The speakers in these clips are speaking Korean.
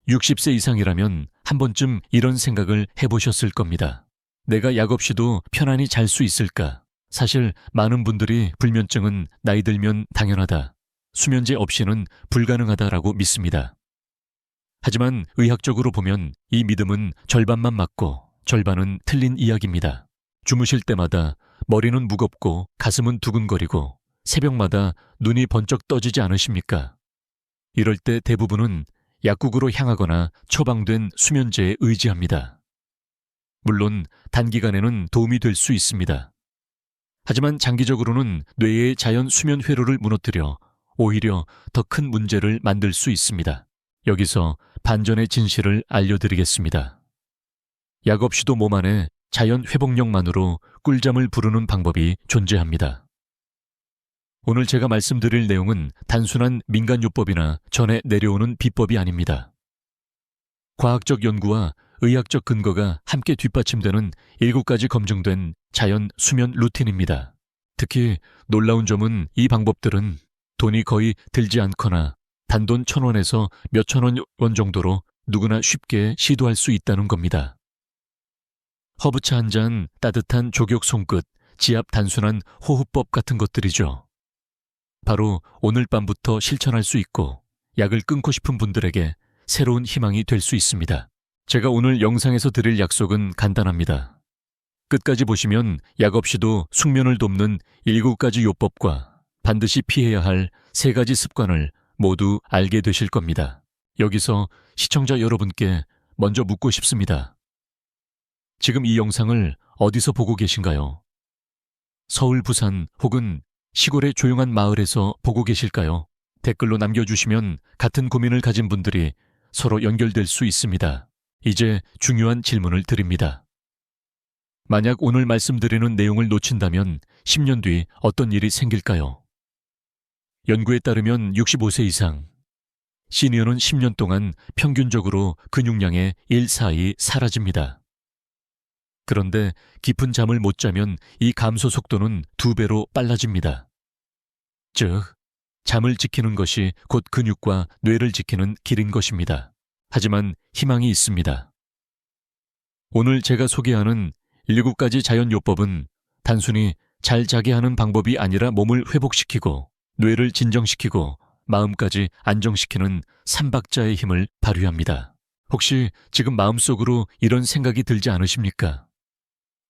60세 이상이라면 한 번쯤 이런 생각을 해보셨을 겁니다. 내가 약 없이도 편안히 잘 수 있을까? 사실 많은 분들이 불면증은 나이 들면 당연하다, 수면제 없이는 불가능하다라고 믿습니다. 하지만 의학적으로 보면 이 믿음은 절반만 맞고 절반은 틀린 이야기입니다. 주무실 때마다 머리는 무겁고 가슴은 두근거리고 새벽마다 눈이 번쩍 떠지지 않으십니까? 이럴 때 대부분은 약국으로 향하거나 처방된 수면제에 의지합니다. 물론 단기간에는 도움이 될 수 있습니다. 하지만 장기적으로는 뇌의 자연 수면 회로를 무너뜨려 오히려 더 큰 문제를 만들 수 있습니다. 여기서 반전의 진실을 알려드리겠습니다. 약 없이도 몸 안에 자연 회복력만으로 꿀잠을 부르는 방법이 존재합니다. 오늘 제가 말씀드릴 내용은 단순한 민간요법이나 전해 내려오는 비법이 아닙니다. 과학적 연구와 의학적 근거가 함께 뒷받침되는 7가지 검증된 자연 수면 루틴입니다. 특히 놀라운 점은 이 방법들은 돈이 거의 들지 않거나 단돈 1,000원에서 몇천 원 정도로 누구나 쉽게 시도할 수 있다는 겁니다. 허브차 한 잔, 따뜻한 조격 손끝, 지압 단순한 호흡법 같은 것들이죠. 바로 오늘 밤부터 실천할 수 있고 약을 끊고 싶은 분들에게 새로운 희망이 될 수 있습니다. 제가 오늘 영상에서 드릴 약속은 간단합니다. 끝까지 보시면 약 없이도 숙면을 돕는 7가지 요법과 반드시 피해야 할 3가지 습관을 모두 알게 되실 겁니다. 여기서 시청자 여러분께 먼저 묻고 싶습니다. 지금 이 영상을 어디서 보고 계신가요? 서울, 부산 혹은 시골의 조용한 마을에서 보고 계실까요? 댓글로 남겨주시면 같은 고민을 가진 분들이 서로 연결될 수 있습니다. 이제 중요한 질문을 드립니다. 만약 오늘 말씀드리는 내용을 놓친다면 10년 뒤 어떤 일이 생길까요? 연구에 따르면 65세 이상, 시니어는 10년 동안 평균적으로 근육량의 1/4이 사라집니다. 그런데 깊은 잠을 못 자면 이 감소 속도는 2배로 빨라집니다. 즉, 잠을 지키는 것이 곧 근육과 뇌를 지키는 길인 것입니다. 하지만 희망이 있습니다. 오늘 제가 소개하는 7가지 자연요법은 단순히 잘 자게 하는 방법이 아니라 몸을 회복시키고 뇌를 진정시키고 마음까지 안정시키는 3박자의 힘을 발휘합니다. 혹시 지금 마음속으로 이런 생각이 들지 않으십니까?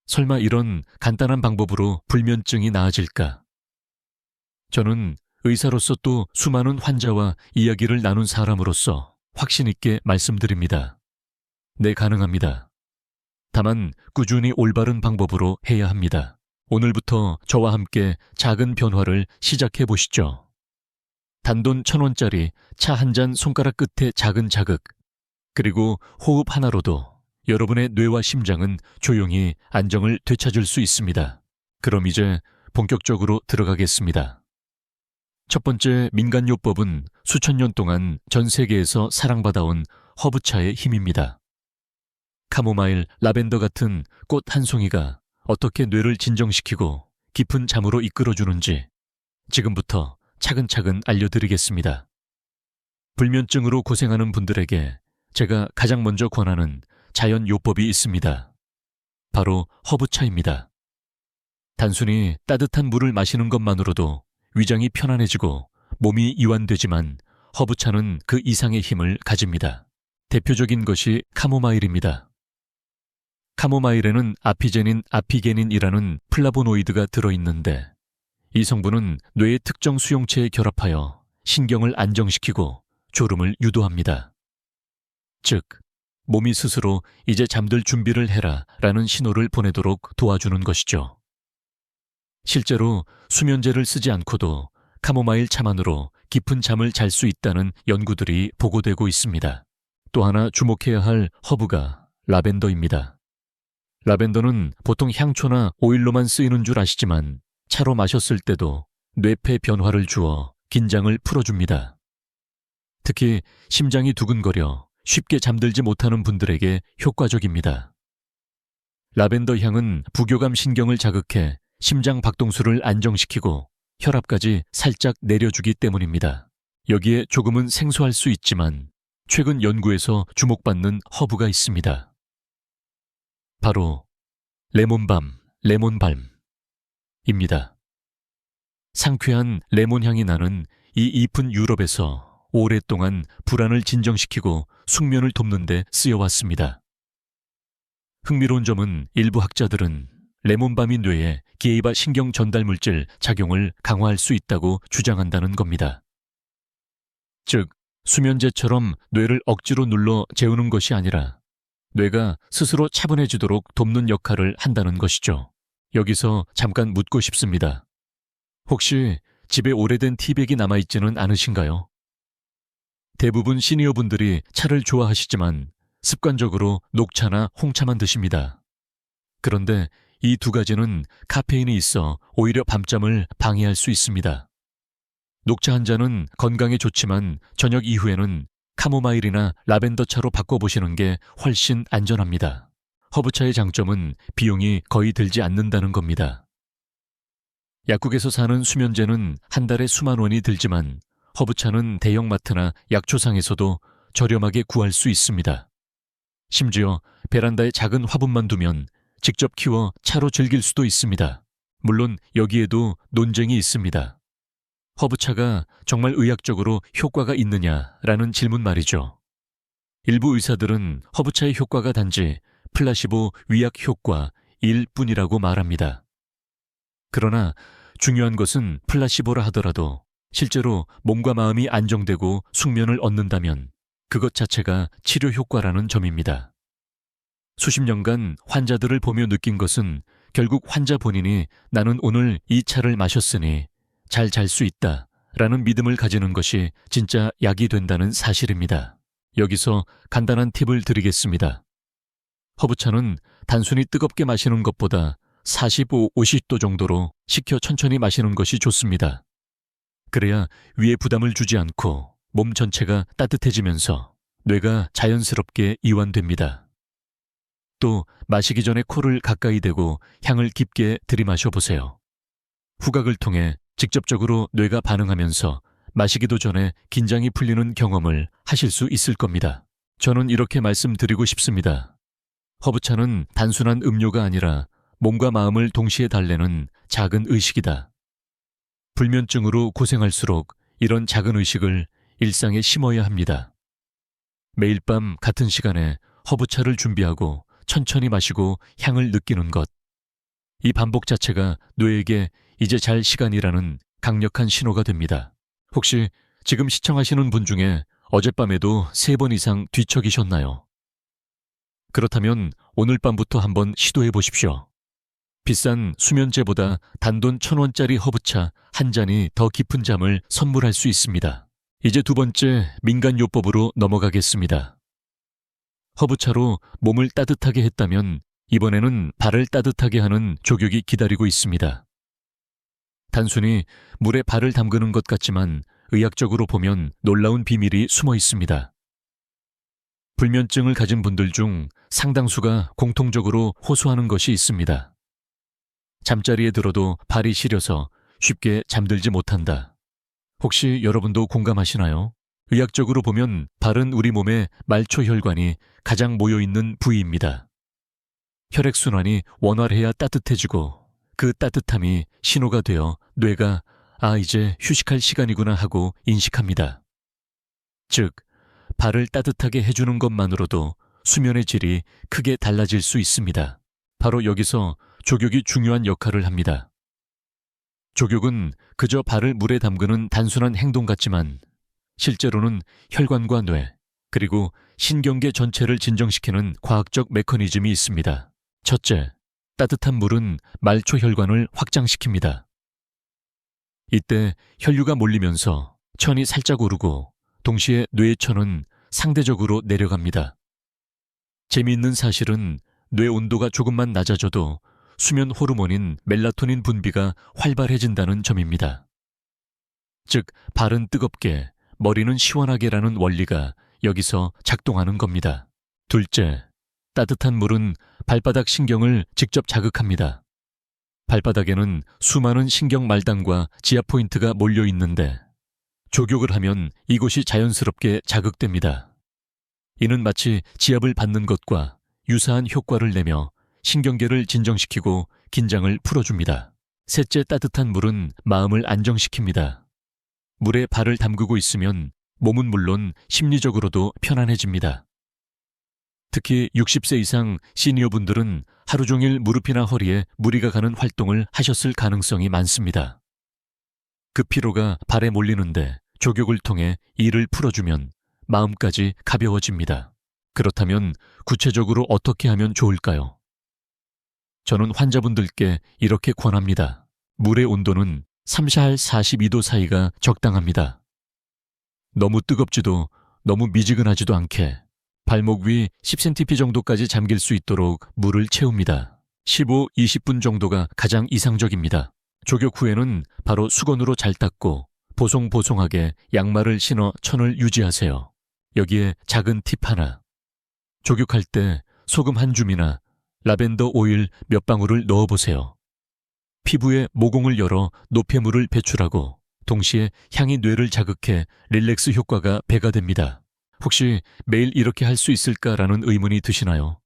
설마 이런 간단한 방법으로 불면증이 나아질까? 저는 의사로서 또 수많은 환자와 이야기를 나눈 사람으로서 확신 있게 말씀드립니다. 네, 가능합니다. 다만 꾸준히 올바른 방법으로 해야 합니다. 오늘부터 저와 함께 작은 변화를 시작해 보시죠. 단돈 1,000원짜리 차 한 잔 손가락 끝에 작은 자극, 그리고 호흡 하나로도 여러분의 뇌와 심장은 조용히 안정을 되찾을 수 있습니다. 그럼 이제 본격적으로 들어가겠습니다. 첫 번째 민간요법은 수천 년 동안 전 세계에서 사랑받아온 허브차의 힘입니다. 카모마일, 라벤더 같은 꽃 한 송이가 어떻게 뇌를 진정시키고 깊은 잠으로 이끌어주는지 지금부터 차근차근 알려드리겠습니다. 불면증으로 고생하는 분들에게 제가 가장 먼저 권하는 자연요법이 있습니다. 바로 허브차입니다. 단순히 따뜻한 물을 마시는 것만으로도 위장이 편안해지고 몸이 이완되지만 허브차는 그 이상의 힘을 가집니다. 대표적인 것이 카모마일입니다. 카모마일에는 아피제닌, 아피게닌이라는 플라보노이드가 들어있는데 이 성분은 뇌의 특정 수용체에 결합하여 신경을 안정시키고 졸음을 유도합니다. 즉, 몸이 스스로 이제 잠들 준비를 해라 라는 신호를 보내도록 도와주는 것이죠. 실제로 수면제를 쓰지 않고도 카모마일 차만으로 깊은 잠을 잘 수 있다는 연구들이 보고되고 있습니다. 또 하나 주목해야 할 허브가 라벤더입니다. 라벤더는 보통 향초나 오일로만 쓰이는 줄 아시지만 차로 마셨을 때도 뇌폐 변화를 주어 긴장을 풀어줍니다. 특히 심장이 두근거려 쉽게 잠들지 못하는 분들에게 효과적입니다. 라벤더 향은 부교감 신경을 자극해 심장 박동수를 안정시키고 혈압까지 살짝 내려주기 때문입니다. 여기에 조금은 생소할 수 있지만 최근 연구에서 주목받는 허브가 있습니다. 바로 레몬밤, 레몬밤입니다. 상쾌한 레몬 향이 나는 이 잎은 유럽에서 오랫동안 불안을 진정시키고 숙면을 돕는 데 쓰여왔습니다. 흥미로운 점은 일부 학자들은 레몬밤이 뇌에 게이바 신경 전달 물질 작용을 강화할 수 있다고 주장한다는 겁니다. 즉, 수면제처럼 뇌를 억지로 눌러 재우는 것이 아니라 뇌가 스스로 차분해지도록 돕는 역할을 한다는 것이죠. 여기서 잠깐 묻고 싶습니다. 혹시 집에 오래된 티백이 남아있지는 않으신가요? 대부분 시니어분들이 차를 좋아하시지만 습관적으로 녹차나 홍차만 드십니다. 그런데 이 두 가지는 카페인이 있어 오히려 밤잠을 방해할 수 있습니다. 녹차 한 잔은 건강에 좋지만 저녁 이후에는 카모마일이나 라벤더 차로 바꿔보시는 게 훨씬 안전합니다. 허브차의 장점은 비용이 거의 들지 않는다는 겁니다. 약국에서 사는 수면제는 한 달에 수만 원이 들지만 허브차는 대형마트나 약초상에서도 저렴하게 구할 수 있습니다. 심지어 베란다에 작은 화분만 두면 직접 키워 차로 즐길 수도 있습니다. 물론 여기에도 논쟁이 있습니다. 허브차가 정말 의학적으로 효과가 있느냐라는 질문 말이죠. 일부 의사들은 허브차의 효과가 단지 플라시보 위약 효과 1뿐이라고 말합니다. 그러나 중요한 것은 플라시보라 하더라도 실제로 몸과 마음이 안정되고 숙면을 얻는다면 그것 자체가 치료 효과라는 점입니다. 수십 년간 환자들을 보며 느낀 것은 결국 환자 본인이 나는 오늘 이 차를 마셨으니 잘 잘 수 있다 라는 믿음을 가지는 것이 진짜 약이 된다는 사실입니다. 여기서 간단한 팁을 드리겠습니다. 허브차는 단순히 뜨겁게 마시는 것보다 45, 50도 정도로 식혀 천천히 마시는 것이 좋습니다. 그래야 위에 부담을 주지 않고 몸 전체가 따뜻해지면서 뇌가 자연스럽게 이완됩니다. 또 마시기 전에 코를 가까이 대고 향을 깊게 들이마셔 보세요. 후각을 통해 직접적으로 뇌가 반응하면서 마시기도 전에 긴장이 풀리는 경험을 하실 수 있을 겁니다. 저는 이렇게 말씀드리고 싶습니다. 허브차는 단순한 음료가 아니라 몸과 마음을 동시에 달래는 작은 의식이다. 불면증으로 고생할수록 이런 작은 의식을 일상에 심어야 합니다. 매일 밤 같은 시간에 허브차를 준비하고 천천히 마시고 향을 느끼는 것. 이 반복 자체가 뇌에게 이제 잘 시간이라는 강력한 신호가 됩니다. 혹시 지금 시청하시는 분 중에 어젯밤에도 3번 이상 뒤척이셨나요? 그렇다면 오늘 밤부터 한번 시도해 보십시오. 비싼 수면제보다 단돈 1,000원짜리 허브차 한 잔이 더 깊은 잠을 선물할 수 있습니다. 이제 두 번째 민간요법으로 넘어가겠습니다. 허브차로 몸을 따뜻하게 했다면 이번에는 발을 따뜻하게 하는 족욕이 기다리고 있습니다. 단순히 물에 발을 담그는 것 같지만 의학적으로 보면 놀라운 비밀이 숨어 있습니다. 불면증을 가진 분들 중 상당수가 공통적으로 호소하는 것이 있습니다. 잠자리에 들어도 발이 시려서 쉽게 잠들지 못한다. 혹시 여러분도 공감하시나요? 의학적으로 보면 발은 우리 몸의 말초혈관이 가장 모여있는 부위입니다. 혈액순환이 원활해야 따뜻해지고 그 따뜻함이 신호가 되어 뇌가 이제 휴식할 시간이구나 하고 인식합니다. 즉, 발을 따뜻하게 해주는 것만으로도 수면의 질이 크게 달라질 수 있습니다. 바로 여기서 족욕이 중요한 역할을 합니다. 족욕은 그저 발을 물에 담그는 단순한 행동 같지만 실제로는 혈관과 뇌, 그리고 신경계 전체를 진정시키는 과학적 메커니즘이 있습니다. 첫째, 따뜻한 물은 말초혈관을 확장시킵니다. 이때 혈류가 몰리면서 천이 살짝 오르고 동시에 뇌의 천은 상대적으로 내려갑니다. 재미있는 사실은 뇌 온도가 조금만 낮아져도 수면 호르몬인 멜라토닌 분비가 활발해진다는 점입니다. 즉, 발은 뜨겁게, 머리는 시원하게라는 원리가 여기서 작동하는 겁니다. 둘째, 따뜻한 물은 발바닥 신경을 직접 자극합니다. 발바닥에는 수많은 신경 말단과 지압 포인트가 몰려 있는데 족욕을 하면 이곳이 자연스럽게 자극됩니다. 이는 마치 지압을 받는 것과 유사한 효과를 내며 신경계를 진정시키고 긴장을 풀어줍니다. 셋째, 따뜻한 물은 마음을 안정시킵니다. 물에 발을 담그고 있으면 몸은 물론 심리적으로도 편안해집니다. 특히 60세 이상 시니어분들은 하루 종일 무릎이나 허리에 무리가 가는 활동을 하셨을 가능성이 많습니다. 그 피로가 발에 몰리는데 족욕을 통해 이를 풀어주면 마음까지 가벼워집니다. 그렇다면 구체적으로 어떻게 하면 좋을까요? 저는 환자분들께 이렇게 권합니다. 물의 온도는 30할 42도 사이가 적당합니다. 너무 뜨겁지도 너무 미지근하지도 않게 발목 위 10cm 정도까지 잠길 수 있도록 물을 채웁니다. 15, 20분 정도가 가장 이상적입니다. 족욕 후에는 바로 수건으로 잘 닦고 보송보송하게 양말을 신어 천을 유지하세요. 여기에 작은 팁 하나. 족욕할 때 소금 한 줌이나 라벤더 오일 몇 방울을 넣어보세요. 피부에 모공을 열어 노폐물을 배출하고 동시에 향이 뇌를 자극해 릴렉스 효과가 배가 됩니다. 혹시 매일 이렇게 할 수 있을까라는 의문이 드시나요?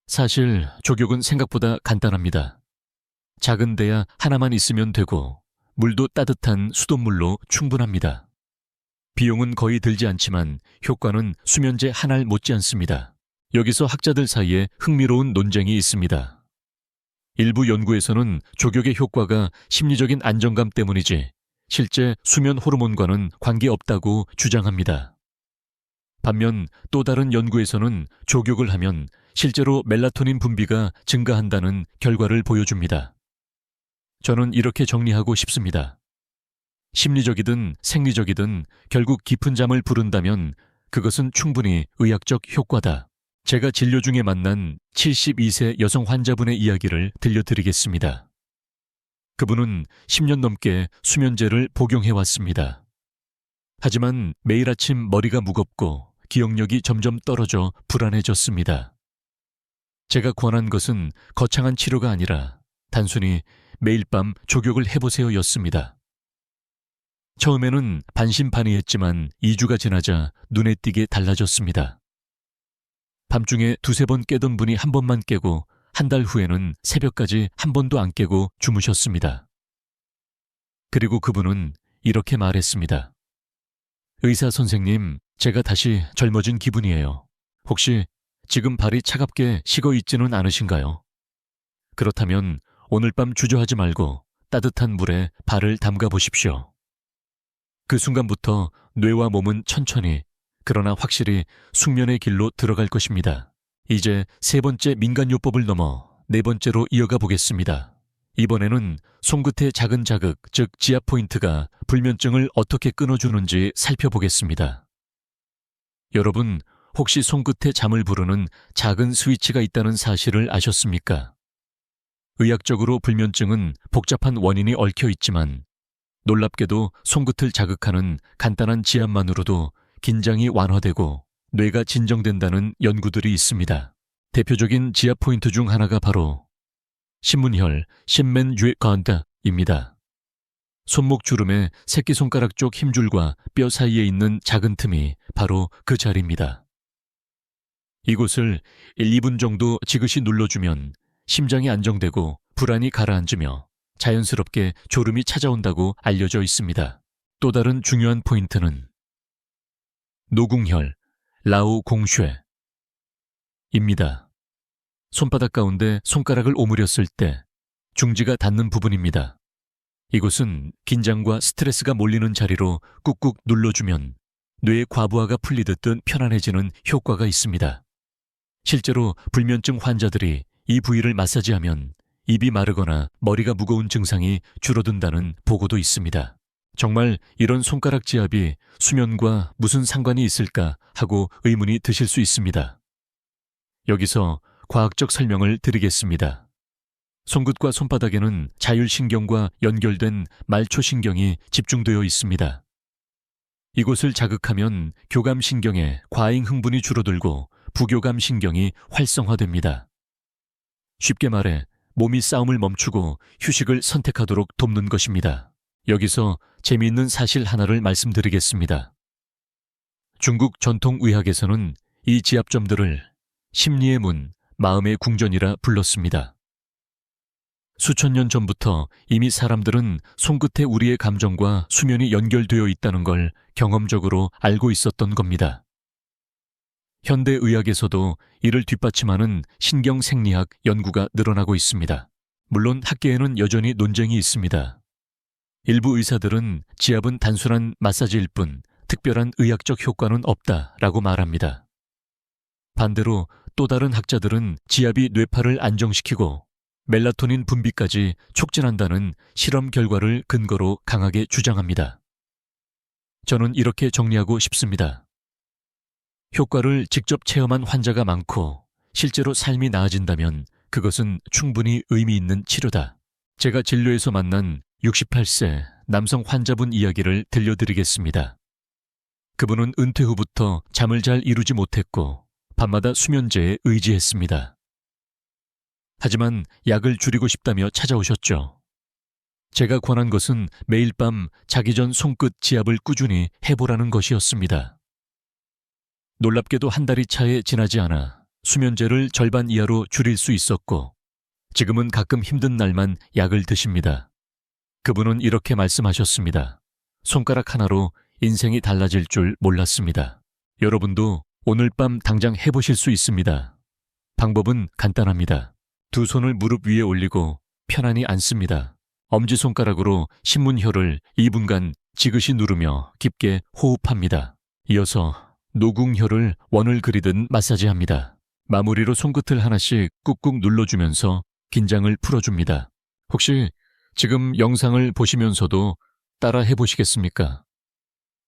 사실 족욕은 생각보다 간단합니다. 작은 데야 하나만 있으면 되고 물도 따뜻한 수돗물로 충분합니다. 비용은 거의 들지 않지만 효과는 수면제 한 알 못지 않습니다. 여기서 학자들 사이에 흥미로운 논쟁이 있습니다. 일부 연구에서는 족욕의 효과가 심리적인 안정감 때문이지 실제 수면 호르몬과는 관계없다고 주장합니다. 반면 또 다른 연구에서는 족욕을 하면 실제로 멜라토닌 분비가 증가한다는 결과를 보여줍니다. 저는 이렇게 정리하고 싶습니다. 심리적이든 생리적이든 결국 깊은 잠을 부른다면 그것은 충분히 의학적 효과다. 제가 진료 중에 만난 72세 여성 환자분의 이야기를 들려드리겠습니다. 그분은 10년 넘게 수면제를 복용해왔습니다. 하지만 매일 아침 머리가 무겁고 기억력이 점점 떨어져 불안해졌습니다. 제가 권한 것은 거창한 치료가 아니라 단순히 매일 밤 족욕을 해보세요였습니다. 처음에는 반신반의했지만 2주가 지나자 눈에 띄게 달라졌습니다. 밤중에 두세 번 깨던 분이 한 번만 깨고 한 달 후에는 새벽까지 한 번도 안 깨고 주무셨습니다. 그리고 그분은 이렇게 말했습니다. 의사 선생님, 제가 다시 젊어진 기분이에요. 혹시 지금 발이 차갑게 식어 있지는 않으신가요? 그렇다면 오늘 밤 주저하지 말고 따뜻한 물에 발을 담가 보십시오. 그 순간부터 뇌와 몸은 천천히 그러나 확실히 숙면의 길로 들어갈 것입니다. 이제 세 번째 민간요법을 넘어 네 번째로 이어가 보겠습니다. 이번에는 손끝의 작은 자극, 즉 지압 포인트가 불면증을 어떻게 끊어주는지 살펴보겠습니다. 여러분, 혹시 손끝에 잠을 부르는 작은 스위치가 있다는 사실을 아셨습니까? 의학적으로 불면증은 복잡한 원인이 얽혀 있지만 놀랍게도 손끝을 자극하는 간단한 지압만으로도 긴장이 완화되고 뇌가 진정된다는 연구들이 있습니다. 대표적인 지압 포인트 중 하나가 바로 신문혈 신맨주간다입니다. 손목 주름의 새끼손가락 쪽 힘줄과 뼈 사이에 있는 작은 틈이 바로 그 자리입니다. 이곳을 1, 2분 정도 지그시 눌러주면 심장이 안정되고 불안이 가라앉으며 자연스럽게 졸음이 찾아온다고 알려져 있습니다. 또 다른 중요한 포인트는 노궁혈, 라오공쉐입니다. 손바닥 가운데 손가락을 오므렸을 때 중지가 닿는 부분입니다. 이곳은 긴장과 스트레스가 몰리는 자리로 꾹꾹 눌러주면 뇌의 과부하가 풀리듯 편안해지는 효과가 있습니다. 실제로 불면증 환자들이 이 부위를 마사지하면 입이 마르거나 머리가 무거운 증상이 줄어든다는 보고도 있습니다. 정말 이런 손가락 지압이 수면과 무슨 상관이 있을까 하고 의문이 드실 수 있습니다. 여기서 과학적 설명을 드리겠습니다. 손끝과 손바닥에는 자율신경과 연결된 말초신경이 집중되어 있습니다. 이곳을 자극하면 교감신경의 과잉 흥분이 줄어들고 부교감신경이 활성화됩니다. 쉽게 말해 몸이 싸움을 멈추고 휴식을 선택하도록 돕는 것입니다. 여기서 재미있는 사실 하나를 말씀드리겠습니다. 중국 전통 의학에서는 이 지압점들을 심리의 문, 마음의 궁전이라 불렀습니다. 수천 년 전부터 이미 사람들은 손끝에 우리의 감정과 수면이 연결되어 있다는 걸 경험적으로 알고 있었던 겁니다. 현대 의학에서도 이를 뒷받침하는 신경생리학 연구가 늘어나고 있습니다. 물론 학계에는 여전히 논쟁이 있습니다. 일부 의사들은 지압은 단순한 마사지일 뿐 특별한 의학적 효과는 없다라고 말합니다. 반대로 또 다른 학자들은 지압이 뇌파를 안정시키고 멜라토닌 분비까지 촉진한다는 실험 결과를 근거로 강하게 주장합니다. 저는 이렇게 정리하고 싶습니다. 효과를 직접 체험한 환자가 많고 실제로 삶이 나아진다면 그것은 충분히 의미 있는 치료다. 제가 진료에서 만난 68세 남성 환자분 이야기를 들려드리겠습니다. 그분은 은퇴 후부터 잠을 잘 이루지 못했고 밤마다 수면제에 의지했습니다. 하지만 약을 줄이고 싶다며 찾아오셨죠. 제가 권한 것은 매일 밤 자기 전 손끝 지압을 꾸준히 해보라는 것이었습니다. 놀랍게도 한 달이 차에 지나지 않아 수면제를 절반 이하로 줄일 수 있었고 지금은 가끔 힘든 날만 약을 드십니다. 그분은 이렇게 말씀하셨습니다. 손가락 하나로 인생이 달라질 줄 몰랐습니다. 여러분도 오늘 밤 당장 해보실 수 있습니다. 방법은 간단합니다. 두 손을 무릎 위에 올리고 편안히 앉습니다. 엄지손가락으로 신문혀를 2분간 지그시 누르며 깊게 호흡합니다. 이어서 노궁혀를 원을 그리듯 마사지합니다. 마무리로 손끝을 하나씩 꾹꾹 눌러주면서 긴장을 풀어줍니다. 혹시 지금 영상을 보시면서도 따라 해보시겠습니까?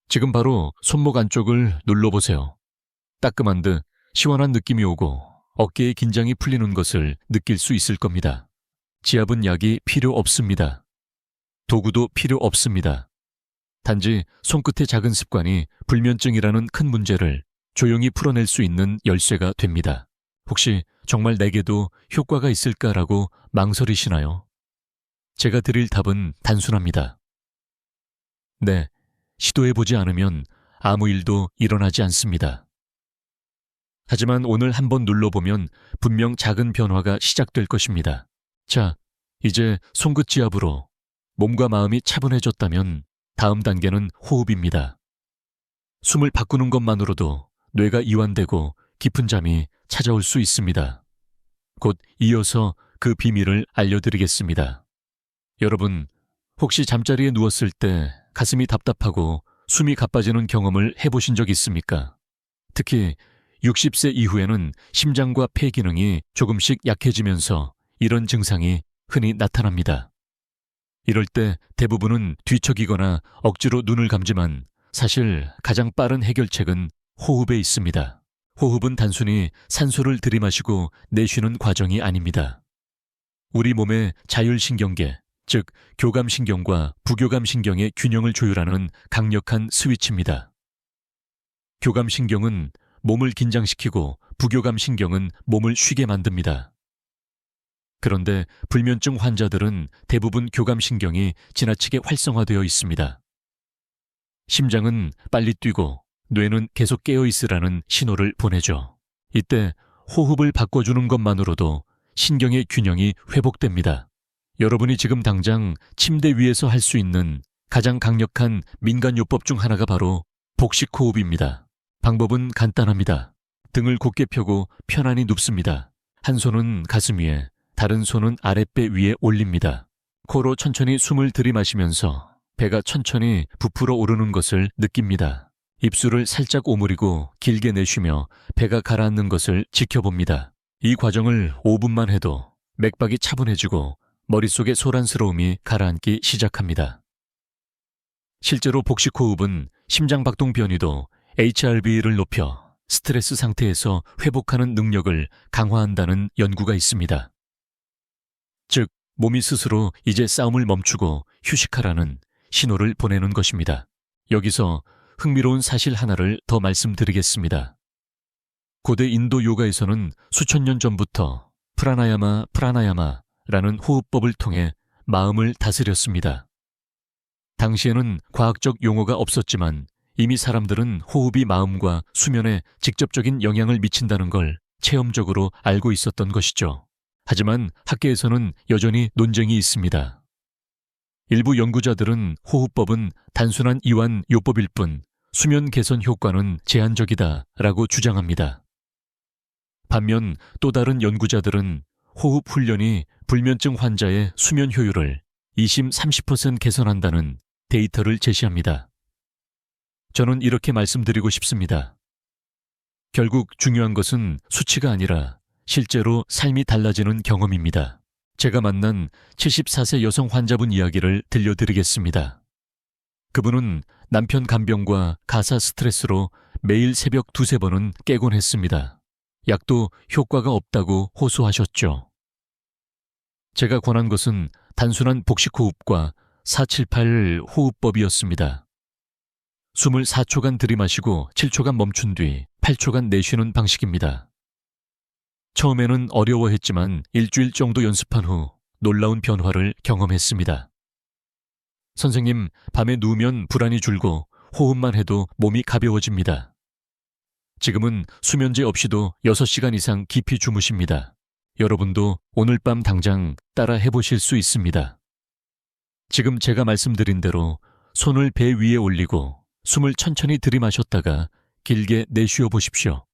지금 바로 손목 안쪽을 눌러보세요. 따끔한 듯 시원한 느낌이 오고 어깨의 긴장이 풀리는 것을 느낄 수 있을 겁니다. 지압은 약이 필요 없습니다. 도구도 필요 없습니다. 단지 손끝의 작은 습관이 불면증이라는 큰 문제를 조용히 풀어낼 수 있는 열쇠가 됩니다. 혹시 정말 내게도 효과가 있을까라고 망설이시나요? 제가 드릴 답은 단순합니다. 네, 시도해보지 않으면 아무 일도 일어나지 않습니다. 하지만 오늘 한번 눌러보면 분명 작은 변화가 시작될 것입니다. 자, 이제 손끝 지압으로 몸과 마음이 차분해졌다면 다음 단계는 호흡입니다. 숨을 바꾸는 것만으로도 뇌가 이완되고 깊은 잠이 찾아올 수 있습니다. 곧 이어서 그 비밀을 알려드리겠습니다. 여러분, 혹시 잠자리에 누웠을 때 가슴이 답답하고 숨이 가빠지는 경험을 해보신 적 있습니까? 특히 60세 이후에는 심장과 폐 기능이 조금씩 약해지면서 이런 증상이 흔히 나타납니다. 이럴 때 대부분은 뒤척이거나 억지로 눈을 감지만 사실 가장 빠른 해결책은 호흡에 있습니다. 호흡은 단순히 산소를 들이마시고 내쉬는 과정이 아닙니다. 우리 몸의 자율신경계, 즉 교감신경과 부교감신경의 균형을 조율하는 강력한 스위치입니다. 교감신경은 몸을 긴장시키고 부교감신경은 몸을 쉬게 만듭니다. 그런데 불면증 환자들은 대부분 교감신경이 지나치게 활성화되어 있습니다. 심장은 빨리 뛰고 뇌는 계속 깨어 있으라는 신호를 보내죠. 이때 호흡을 바꿔주는 것만으로도 신경의 균형이 회복됩니다. 여러분이 지금 당장 침대 위에서 할 수 있는 가장 강력한 민간요법 중 하나가 바로 복식호흡입니다. 방법은 간단합니다. 등을 곧게 펴고 편안히 눕습니다. 한 손은 가슴 위에, 다른 손은 아랫배 위에 올립니다. 코로 천천히 숨을 들이마시면서 배가 천천히 부풀어 오르는 것을 느낍니다. 입술을 살짝 오므리고 길게 내쉬며 배가 가라앉는 것을 지켜봅니다. 이 과정을 5분만 해도 맥박이 차분해지고 머릿속의 소란스러움이 가라앉기 시작합니다. 실제로 복식호흡은 심장박동 변이도 HRV를 높여 스트레스 상태에서 회복하는 능력을 강화한다는 연구가 있습니다. 즉, 몸이 스스로 이제 싸움을 멈추고 휴식하라는 신호를 보내는 것입니다. 여기서 흥미로운 사실 하나를 더 말씀드리겠습니다. 고대 인도 요가에서는 수천 년 전부터 프라나야마라는 호흡법을 통해 마음을 다스렸습니다. 당시에는 과학적 용어가 없었지만 이미 사람들은 호흡이 마음과 수면에 직접적인 영향을 미친다는 걸 체험적으로 알고 있었던 것이죠. 하지만 학계에서는 여전히 논쟁이 있습니다. 일부 연구자들은 호흡법은 단순한 이완 요법일 뿐 수면 개선 효과는 제한적이다라고 주장합니다. 반면 또 다른 연구자들은 호흡 훈련이 불면증 환자의 수면 효율을 20-30% 개선한다는 데이터를 제시합니다. 저는 이렇게 말씀드리고 싶습니다. 결국 중요한 것은 수치가 아니라 실제로 삶이 달라지는 경험입니다. 제가 만난 74세 여성 환자분 이야기를 들려드리겠습니다. 그분은 남편 간병과 가사 스트레스로 매일 새벽 2-3번은 깨곤 했습니다. 약도 효과가 없다고 호소하셨죠. 제가 권한 것은 단순한 복식호흡과 478 호흡법이었습니다. 숨을 4초간 들이마시고 7초간 멈춘 뒤 8초간 내쉬는 방식입니다. 처음에는 어려워했지만 일주일 정도 연습한 후 놀라운 변화를 경험했습니다. 선생님, 밤에 누우면 불안이 줄고 호흡만 해도 몸이 가벼워집니다. 지금은 수면제 없이도 6시간 이상 깊이 주무십니다. 여러분도 오늘 밤 당장 따라 해보실 수 있습니다. 지금 제가 말씀드린 대로 손을 배 위에 올리고 숨을 천천히 들이마셨다가 길게 내쉬어 보십시오.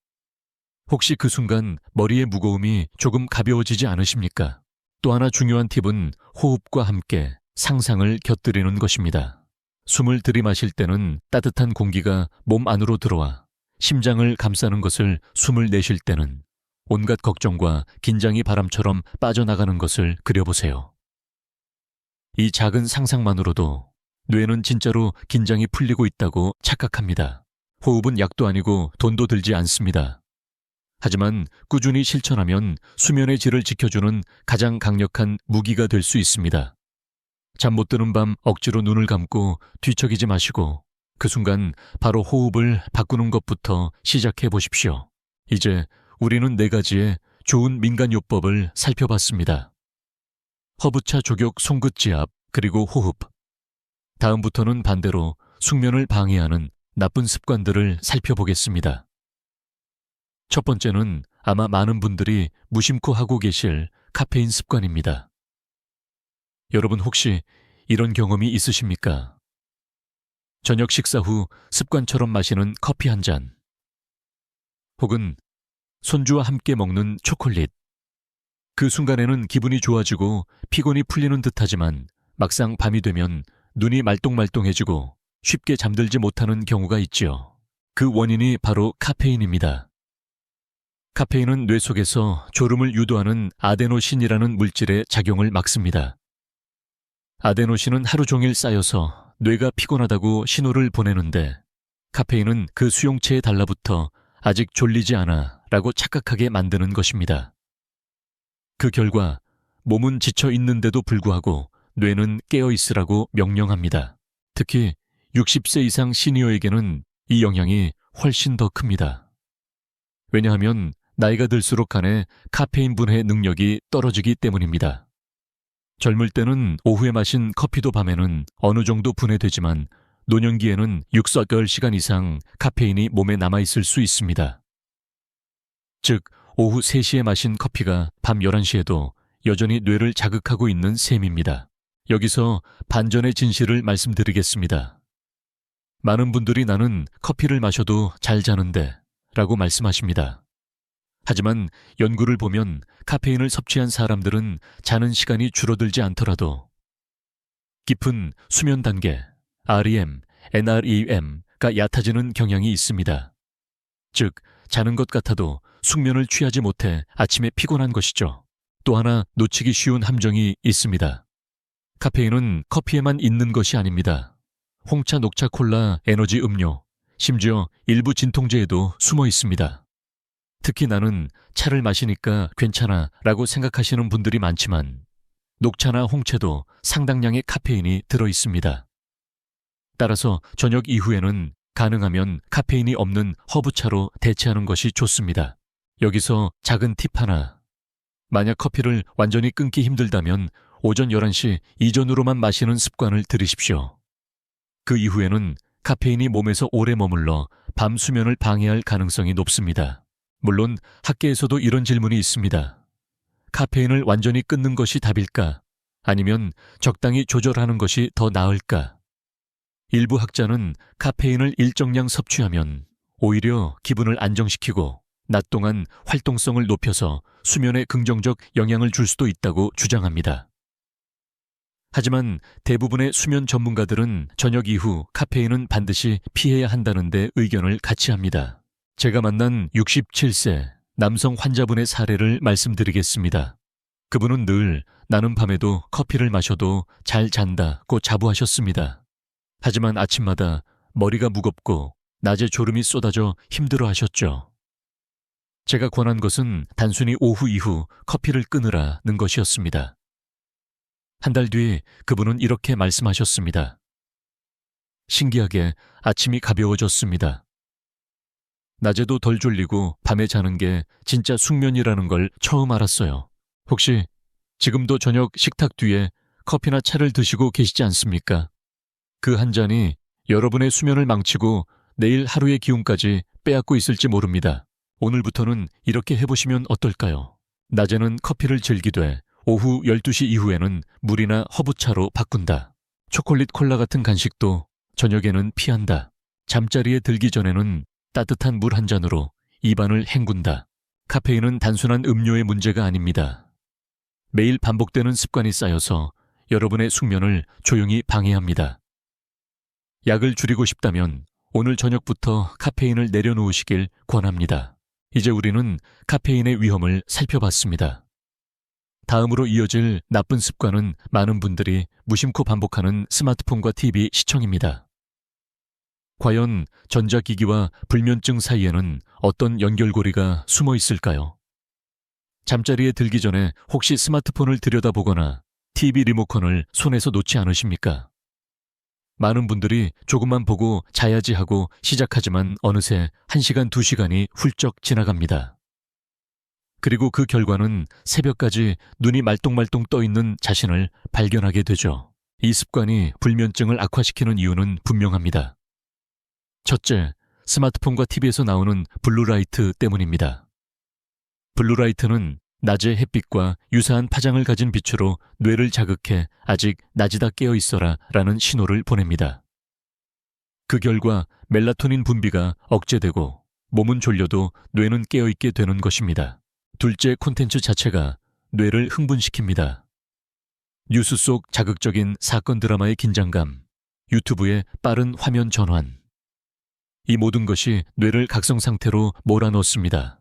혹시 그 순간 머리의 무거움이 조금 가벼워지지 않으십니까? 또 하나 중요한 팁은 호흡과 함께 상상을 곁들이는 것입니다. 숨을 들이마실 때는 따뜻한 공기가 몸 안으로 들어와 심장을 감싸는 것을 숨을 내쉴 때는 온갖 걱정과 긴장이 바람처럼 빠져나가는 것을 그려보세요. 이 작은 상상만으로도 뇌는 진짜로 긴장이 풀리고 있다고 착각합니다. 호흡은 약도 아니고 돈도 들지 않습니다. 하지만 꾸준히 실천하면 수면의 질을 지켜주는 가장 강력한 무기가 될 수 있습니다. 잠 못 드는 밤 억지로 눈을 감고 뒤척이지 마시고 그 순간 바로 호흡을 바꾸는 것부터 시작해 보십시오. 이제 우리는 4가지의 좋은 민간요법을 살펴봤습니다. 허브차 조격 송긋지압 그리고 호흡. 다음부터는 반대로 숙면을 방해하는 나쁜 습관들을 살펴보겠습니다. 첫 번째는 아마 많은 분들이 무심코 하고 계실 카페인 습관입니다. 여러분 혹시 이런 경험이 있으십니까? 저녁 식사 후 습관처럼 마시는 커피 한 잔, 혹은 손주와 함께 먹는 초콜릿. 그 순간에는 기분이 좋아지고 피곤이 풀리는 듯하지만 막상 밤이 되면 눈이 말똥말똥해지고 쉽게 잠들지 못하는 경우가 있지요. 그 원인이 바로 카페인입니다. 카페인은 뇌 속에서 졸음을 유도하는 아데노신이라는 물질의 작용을 막습니다. 아데노신은 하루 종일 쌓여서 뇌가 피곤하다고 신호를 보내는데 카페인은 그 수용체에 달라붙어 아직 졸리지 않아 라고 착각하게 만드는 것입니다. 그 결과 몸은 지쳐 있는데도 불구하고 뇌는 깨어 있으라고 명령합니다. 특히 60세 이상 시니어에게는 이 영향이 훨씬 더 큽니다. 왜냐하면 나이가 들수록 간에 카페인 분해 능력이 떨어지기 때문입니다. 젊을 때는 오후에 마신 커피도 밤에는 어느 정도 분해되지만 노년기에는 6-8시간 이상 카페인이 몸에 남아있을 수 있습니다. 즉, 오후 3시에 마신 커피가 밤 11시에도 여전히 뇌를 자극하고 있는 셈입니다. 여기서 반전의 진실을 말씀드리겠습니다. 많은 분들이 나는 커피를 마셔도 잘 자는데 라고 말씀하십니다. 하지만 연구를 보면 카페인을 섭취한 사람들은 자는 시간이 줄어들지 않더라도 깊은 수면 단계, REM, NREM가 얕아지는 경향이 있습니다. 즉, 자는 것 같아도 숙면을 취하지 못해 아침에 피곤한 것이죠. 또 하나 놓치기 쉬운 함정이 있습니다. 카페인은 커피에만 있는 것이 아닙니다. 홍차, 녹차, 콜라, 에너지 음료, 심지어 일부 진통제에도 숨어 있습니다. 특히 나는 차를 마시니까 괜찮아 라고 생각하시는 분들이 많지만 녹차나 홍채도 상당량의 카페인이 들어 있습니다. 따라서 저녁 이후에는 가능하면 카페인이 없는 허브차로 대체하는 것이 좋습니다. 여기서 작은 팁 하나. 만약 커피를 완전히 끊기 힘들다면 오전 11시 이전으로만 마시는 습관을 들이십시오. 그 이후에는 카페인이 몸에서 오래 머물러 밤 수면을 방해할 가능성이 높습니다. 물론 학계에서도 이런 질문이 있습니다. 카페인을 완전히 끊는 것이 답일까? 아니면 적당히 조절하는 것이 더 나을까? 일부 학자는 카페인을 일정량 섭취하면 오히려 기분을 안정시키고 낮 동안 활동성을 높여서 수면에 긍정적 영향을 줄 수도 있다고 주장합니다. 하지만 대부분의 수면 전문가들은 저녁 이후 카페인은 반드시 피해야 한다는 데 의견을 같이 합니다. 제가 만난 67세 남성 환자분의 사례를 말씀드리겠습니다. 그분은 늘 나는 밤에도 커피를 마셔도 잘 잔다고 자부하셨습니다. 하지만 아침마다 머리가 무겁고 낮에 졸음이 쏟아져 힘들어 하셨죠. 제가 권한 것은 단순히 오후 이후 커피를 끊으라는 것이었습니다. 한 달 뒤 그분은 이렇게 말씀하셨습니다. 신기하게 아침이 가벼워졌습니다. 낮에도 덜 졸리고 밤에 자는 게 진짜 숙면이라는 걸 처음 알았어요. 혹시 지금도 저녁 식탁 뒤에 커피나 차를 드시고 계시지 않습니까? 그 한 잔이 여러분의 수면을 망치고 내일 하루의 기운까지 빼앗고 있을지 모릅니다. 오늘부터는 이렇게 해보시면 어떨까요? 낮에는 커피를 즐기되 오후 12시 이후에는 물이나 허브차로 바꾼다. 초콜릿 콜라 같은 간식도 저녁에는 피한다. 잠자리에 들기 전에는 따뜻한 물 한 잔으로 입안을 헹군다. 카페인은 단순한 음료의 문제가 아닙니다. 매일 반복되는 습관이 쌓여서 여러분의 숙면을 조용히 방해합니다. 약을 줄이고 싶다면 오늘 저녁부터 카페인을 내려놓으시길 권합니다. 이제 우리는 카페인의 위험을 살펴봤습니다. 다음으로 이어질 나쁜 습관은 많은 분들이 무심코 반복하는 스마트폰과 TV 시청입니다. 과연 전자기기와 불면증 사이에는 어떤 연결고리가 숨어 있을까요? 잠자리에 들기 전에 혹시 스마트폰을 들여다보거나 TV 리모컨을 손에서 놓지 않으십니까? 많은 분들이 조금만 보고 자야지 하고 시작하지만 어느새 1시간, 2시간이 훌쩍 지나갑니다. 그리고 그 결과는 새벽까지 눈이 말똥말똥 떠있는 자신을 발견하게 되죠. 이 습관이 불면증을 악화시키는 이유는 분명합니다. 첫째, 스마트폰과 TV에서 나오는 블루라이트 때문입니다. 블루라이트는 낮의 햇빛과 유사한 파장을 가진 빛으로 뇌를 자극해 아직 낮이다 깨어 있어라 라는 신호를 보냅니다. 그 결과 멜라토닌 분비가 억제되고 몸은 졸려도 뇌는 깨어있게 되는 것입니다. 둘째, 콘텐츠 자체가 뇌를 흥분시킵니다. 뉴스 속 자극적인 사건 드라마의 긴장감, 유튜브의 빠른 화면 전환. 이 모든 것이 뇌를 각성 상태로 몰아넣습니다.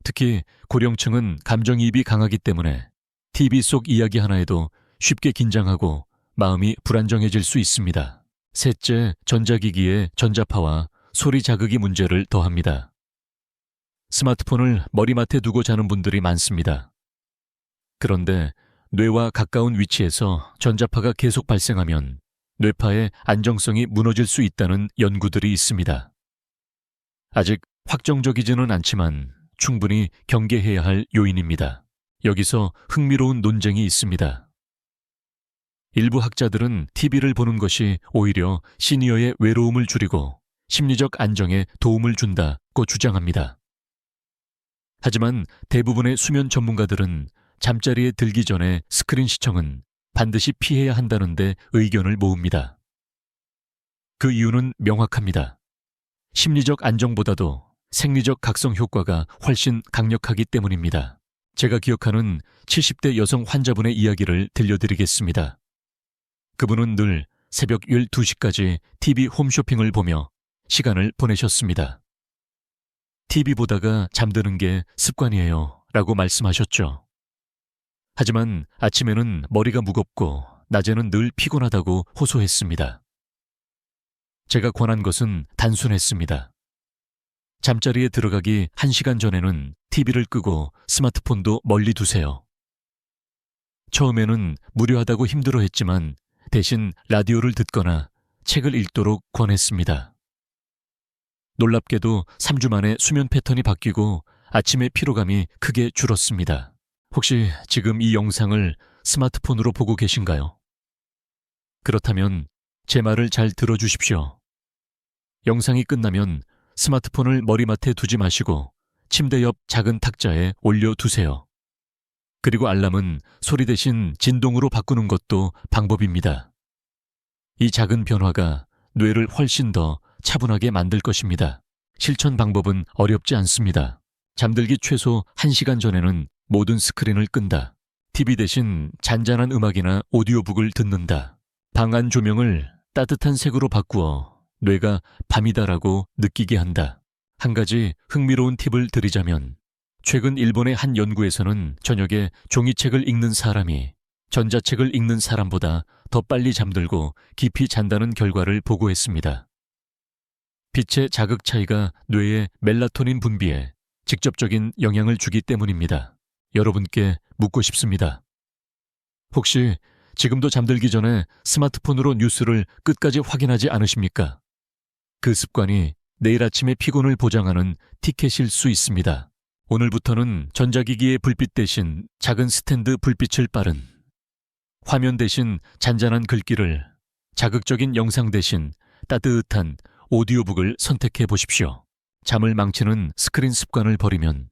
특히 고령층은 감정이입이 강하기 때문에 TV 속 이야기 하나에도 쉽게 긴장하고 마음이 불안정해질 수 있습니다. 셋째, 전자기기의 전자파와 소리 자극이 문제를 더합니다. 스마트폰을 머리맡에 두고 자는 분들이 많습니다. 그런데 뇌와 가까운 위치에서 전자파가 계속 발생하면 뇌파의 안정성이 무너질 수 있다는 연구들이 있습니다. 아직 확정적이지는 않지만 충분히 경계해야 할 요인입니다. 여기서 흥미로운 논쟁이 있습니다. 일부 학자들은 TV를 보는 것이 오히려 시니어의 외로움을 줄이고 심리적 안정에 도움을 준다고 주장합니다. 하지만 대부분의 수면 전문가들은 잠자리에 들기 전에 스크린 시청은 반드시 피해야 한다는 데 의견을 모읍니다. 그 이유는 명확합니다. 심리적 안정보다도 생리적 각성 효과가 훨씬 강력하기 때문입니다. 제가 기억하는 70대 여성 환자분의 이야기를 들려드리겠습니다. 그분은 늘 새벽 12시까지 TV 홈쇼핑을 보며 시간을 보내셨습니다. TV 보다가 잠드는 게 습관이에요 라고 말씀하셨죠. 하지만 아침에는 머리가 무겁고 낮에는 늘 피곤하다고 호소했습니다. 제가 권한 것은 단순했습니다. 잠자리에 들어가기 1시간 전에는 TV를 끄고 스마트폰도 멀리 두세요. 처음에는 무료하다고 힘들어했지만 대신 라디오를 듣거나 책을 읽도록 권했습니다. 놀랍게도 3주 만에 수면 패턴이 바뀌고 아침의 피로감이 크게 줄었습니다. 혹시 지금 이 영상을 스마트폰으로 보고 계신가요? 그렇다면 제 말을 잘 들어주십시오. 영상이 끝나면 스마트폰을 머리맡에 두지 마시고 침대 옆 작은 탁자에 올려두세요. 그리고 알람은 소리 대신 진동으로 바꾸는 것도 방법입니다. 이 작은 변화가 뇌를 훨씬 더 차분하게 만들 것입니다. 실천 방법은 어렵지 않습니다. 잠들기 최소 1시간 전에는 모든 스크린을 끈다. TV 대신 잔잔한 음악이나 오디오북을 듣는다. 방 안 조명을 따뜻한 색으로 바꾸어 뇌가 밤이다라고 느끼게 한다. 한 가지 흥미로운 팁을 드리자면 최근 일본의 한 연구에서는 저녁에 종이책을 읽는 사람이 전자책을 읽는 사람보다 더 빨리 잠들고 깊이 잔다는 결과를 보고했습니다. 빛의 자극 차이가 뇌의 멜라토닌 분비에 직접적인 영향을 주기 때문입니다. 여러분께 묻고 싶습니다. 혹시 지금도 잠들기 전에 스마트폰으로 뉴스를 끝까지 확인하지 않으십니까? 그 습관이 내일 아침의 피곤을 보장하는 티켓일 수 있습니다. 오늘부터는 전자기기의 불빛 대신 작은 스탠드 불빛을 빠른, 화면 대신 잔잔한 글귀를, 자극적인 영상 대신 따뜻한 오디오북을 선택해 보십시오. 잠을 망치는 스크린 습관을 버리면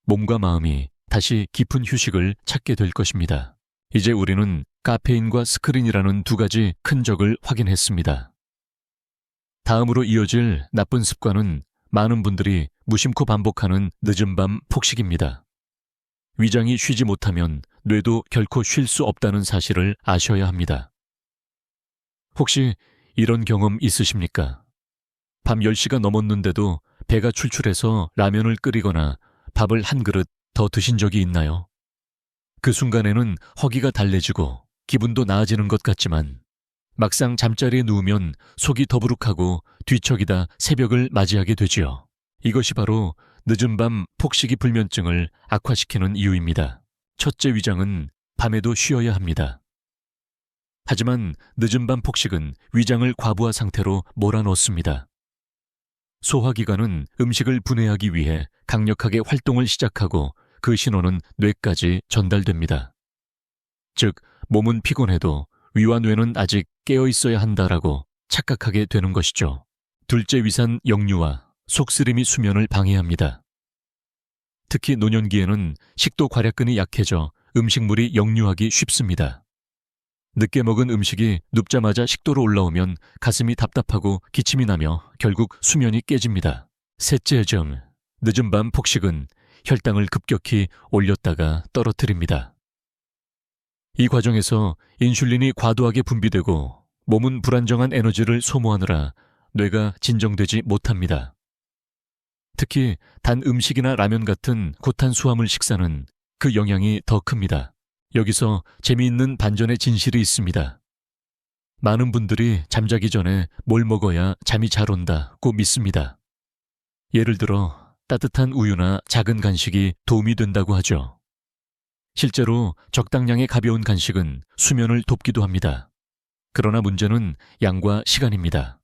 몸과 마음이 다시 깊은 휴식을 찾게 될 것입니다. 이제 우리는 카페인과 스크린이라는 두 가지 큰 적을 확인했습니다. 다음으로 이어질 나쁜 습관은 많은 분들이 무심코 반복하는 늦은 밤 폭식입니다. 위장이 쉬지 못하면 뇌도 결코 쉴 수 없다는 사실을 아셔야 합니다. 혹시 이런 경험 있으십니까? 밤 10시가 넘었는데도 배가 출출해서 라면을 끓이거나 밥을 한 그릇 더 드신 적이 있나요? 그 순간에는 허기가 달래지고 기분도 나아지는 것 같지만 막상 잠자리에 누우면 속이 더부룩하고 뒤척이다 새벽을 맞이하게 되지요. 이것이 바로 늦은 밤 폭식이 불면증을 악화시키는 이유입니다. 첫째, 위장은 밤에도 쉬어야 합니다. 하지만 늦은 밤 폭식은 위장을 과부하 상태로 몰아넣습니다. 소화기관은 음식을 분해하기 위해 강력하게 활동을 시작하고 그 신호는 뇌까지 전달됩니다. 즉, 몸은 피곤해도 위와 뇌는 아직 깨어 있어야 한다라고 착각하게 되는 것이죠. 둘째, 위산 역류와 속쓰림이 수면을 방해합니다. 특히 노년기에는 식도 괄약근이 약해져 음식물이 역류하기 쉽습니다. 늦게 먹은 음식이 눕자마자 식도로 올라오면 가슴이 답답하고 기침이 나며 결국 수면이 깨집니다. 셋째 점, 늦은 밤 폭식은 혈당을 급격히 올렸다가 떨어뜨립니다. 이 과정에서 인슐린이 과도하게 분비되고 몸은 불안정한 에너지를 소모하느라 뇌가 진정되지 못합니다. 특히 단 음식이나 라면 같은 고탄수화물 식사는 그 영향이 더 큽니다. 여기서 재미있는 반전의 진실이 있습니다. 많은 분들이 잠자기 전에 뭘 먹어야 잠이 잘 온다고 믿습니다. 예를 들어 따뜻한 우유나 작은 간식이 도움이 된다고 하죠. 실제로 적당량의 가벼운 간식은 수면을 돕기도 합니다. 그러나 문제는 양과 시간입니다.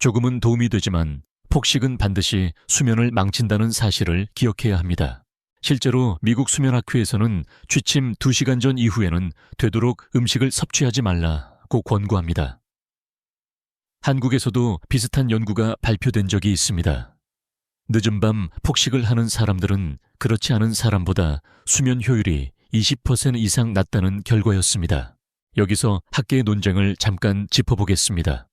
조금은 도움이 되지만 폭식은 반드시 수면을 망친다는 사실을 기억해야 합니다. 실제로 미국 수면학회에서는 취침 2시간 전 이후에는 되도록 음식을 섭취하지 말라고 권고합니다. 한국에서도 비슷한 연구가 발표된 적이 있습니다. 늦은 밤 폭식을 하는 사람들은 그렇지 않은 사람보다 수면 효율이 20% 이상 낮다는 결과였습니다. 여기서 학계의 논쟁을 잠깐 짚어보겠습니다.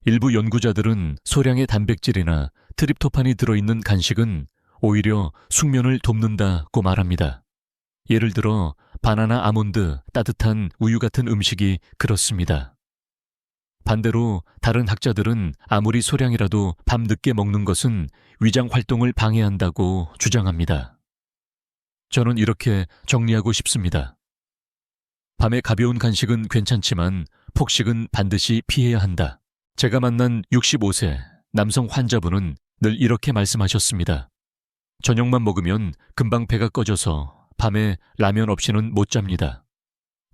일부 연구자들은 소량의 단백질이나 트립토판이 들어있는 간식은 오히려 숙면을 돕는다고 말합니다. 예를 들어 바나나, 아몬드, 따뜻한 우유 같은 음식이 그렇습니다. 반대로 다른 학자들은 아무리 소량이라도 밤 늦게 먹는 것은 위장 활동을 방해한다고 주장합니다. 저는 이렇게 정리하고 싶습니다. 밤에 가벼운 간식은 괜찮지만 폭식은 반드시 피해야 한다. 제가 만난 65세 남성 환자분은 늘 이렇게 말씀하셨습니다. 저녁만 먹으면 금방 배가 꺼져서 밤에 라면 없이는 못 잡니다.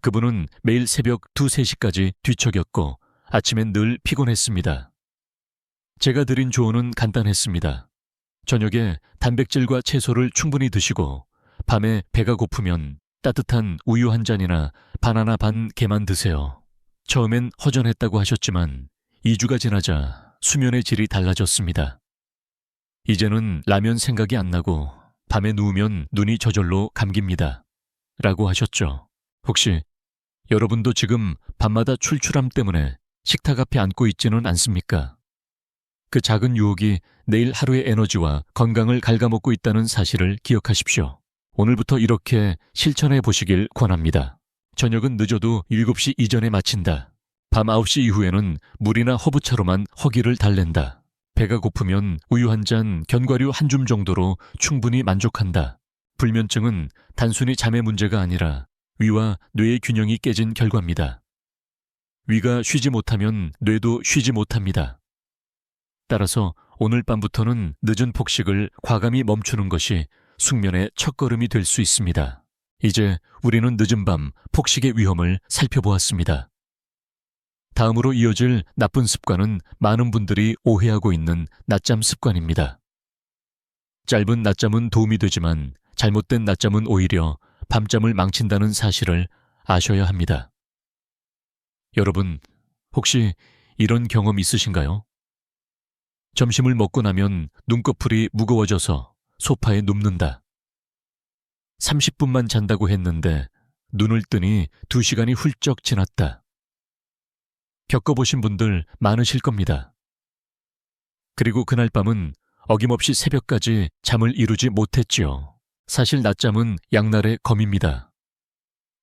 그분은 매일 새벽 2, 3시까지 뒤척였고 아침엔 늘 피곤했습니다. 제가 드린 조언은 간단했습니다. 저녁에 단백질과 채소를 충분히 드시고 밤에 배가 고프면 따뜻한 우유 한 잔이나 바나나 반 개만 드세요. 처음엔 허전했다고 하셨지만 2주가 지나자 수면의 질이 달라졌습니다. 이제는 라면 생각이 안 나고 밤에 누우면 눈이 저절로 감깁니다. 라고 하셨죠. 혹시 여러분도 지금 밤마다 출출함 때문에 식탁 앞에 앉고 있지는 않습니까? 그 작은 유혹이 내일 하루의 에너지와 건강을 갉아먹고 있다는 사실을 기억하십시오. 오늘부터 이렇게 실천해 보시길 권합니다. 저녁은 늦어도 7시 이전에 마친다. 밤 9시 이후에는 물이나 허브차로만 허기를 달랜다. 배가 고프면 우유 한 잔, 견과류 한 줌 정도로 충분히 만족한다. 불면증은 단순히 잠의 문제가 아니라 위와 뇌의 균형이 깨진 결과입니다. 위가 쉬지 못하면 뇌도 쉬지 못합니다. 따라서 오늘 밤부터는 늦은 폭식을 과감히 멈추는 것이 숙면의 첫걸음이 될 수 있습니다. 이제 우리는 늦은 밤 폭식의 위험을 살펴보았습니다. 다음으로 이어질 나쁜 습관은 많은 분들이 오해하고 있는 낮잠 습관입니다. 짧은 낮잠은 도움이 되지만 잘못된 낮잠은 오히려 밤잠을 망친다는 사실을 아셔야 합니다. 여러분, 혹시 이런 경험 있으신가요? 점심을 먹고 나면 눈꺼풀이 무거워져서 소파에 눕는다. 30분만 잔다고 했는데 눈을 뜨니 2시간이 훌쩍 지났다. 겪어보신 분들 많으실 겁니다. 그리고 그날 밤은 어김없이 새벽까지 잠을 이루지 못했지요. 사실 낮잠은 양날의 검입니다.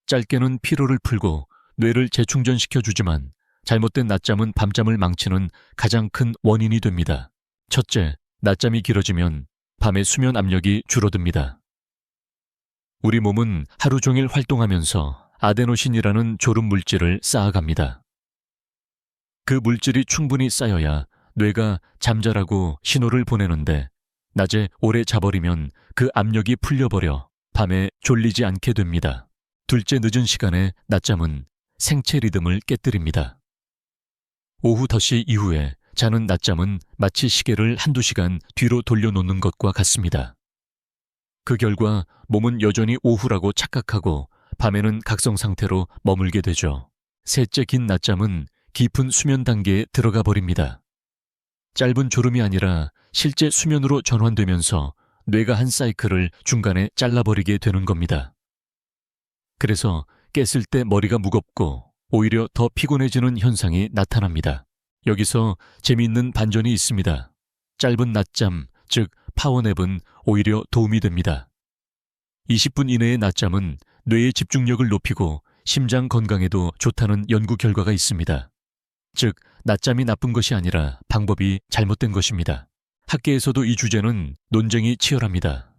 짧게는 피로를 풀고 뇌를 재충전시켜주지만 잘못된 낮잠은 밤잠을 망치는 가장 큰 원인이 됩니다. 첫째, 낮잠이 길어지면 밤의 수면 압력이 줄어듭니다. 우리 몸은 하루 종일 활동하면서 아데노신이라는 졸음 물질을 쌓아갑니다. 그 물질이 충분히 쌓여야 뇌가 잠자라고 신호를 보내는데 낮에 오래 자버리면 그 압력이 풀려버려 밤에 졸리지 않게 됩니다. 둘째, 늦은 시간에 낮잠은 생체 리듬을 깨뜨립니다. 오후 덧시 이후에 자는 낮잠은 마치 시계를 1~2시간 뒤로 돌려놓는 것과 같습니다. 그 결과 몸은 여전히 오후라고 착각하고 밤에는 각성 상태로 머물게 되죠. 셋째, 긴 낮잠은 깊은 수면 단계에 들어가 버립니다. 짧은 졸음이 아니라 실제 수면으로 전환되면서 뇌가 한 사이클을 중간에 잘라버리게 되는 겁니다. 그래서 깼을 때 머리가 무겁고 오히려 더 피곤해지는 현상이 나타납니다. 여기서 재미있는 반전이 있습니다. 짧은 낮잠, 즉 파워냅은 오히려 도움이 됩니다. 20분 이내의 낮잠은 뇌의 집중력을 높이고 심장 건강에도 좋다는 연구 결과가 있습니다. 즉, 낮잠이 나쁜 것이 아니라 방법이 잘못된 것입니다. 학계에서도 이 주제는 논쟁이 치열합니다.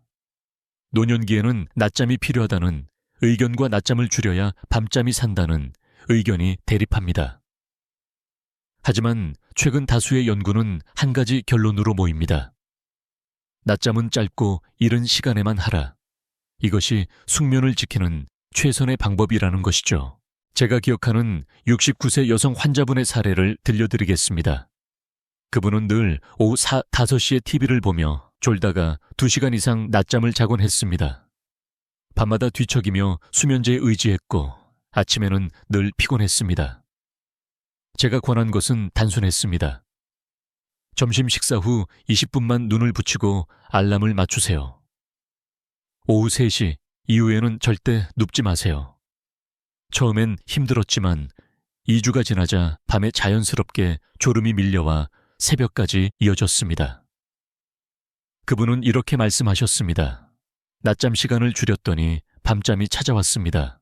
노년기에는 낮잠이 필요하다는 의견과 낮잠을 줄여야 밤잠이 산다는 의견이 대립합니다. 하지만 최근 다수의 연구는 한 가지 결론으로 모입니다. 낮잠은 짧고 이른 시간에만 하라. 이것이 숙면을 지키는 최선의 방법이라는 것이죠. 제가 기억하는 69세 여성 환자분의 사례를 들려드리겠습니다. 그분은 늘 오후 5시에 TV를 보며 졸다가 2시간 이상 낮잠을 자곤 했습니다. 밤마다 뒤척이며 수면제에 의지했고 아침에는 늘 피곤했습니다. 제가 권한 것은 단순했습니다. 점심 식사 후 20분만 눈을 붙이고 알람을 맞추세요. 오후 3시 이후에는 절대 눕지 마세요. 처음엔 힘들었지만 2주가 지나자 밤에 자연스럽게 졸음이 밀려와 새벽까지 이어졌습니다. 그분은 이렇게 말씀하셨습니다. 낮잠 시간을 줄였더니 밤잠이 찾아왔습니다.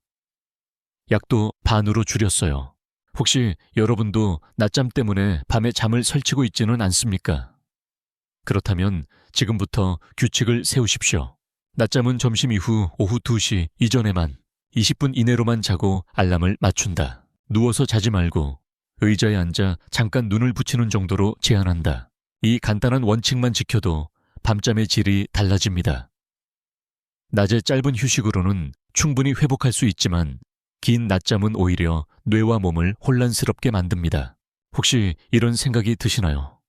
약도 반으로 줄였어요. 혹시 여러분도 낮잠 때문에 밤에 잠을 설치고 있지는 않습니까? 그렇다면 지금부터 규칙을 세우십시오. 낮잠은 점심 이후 오후 2시 이전에만 20분 이내로만 자고 알람을 맞춘다. 누워서 자지 말고 의자에 앉아 잠깐 눈을 붙이는 정도로 제한한다. 이 간단한 원칙만 지켜도 밤잠의 질이 달라집니다. 낮에 짧은 휴식으로는 충분히 회복할 수 있지만 긴 낮잠은 오히려 뇌와 몸을 혼란스럽게 만듭니다. 혹시 이런 생각이 드시나요?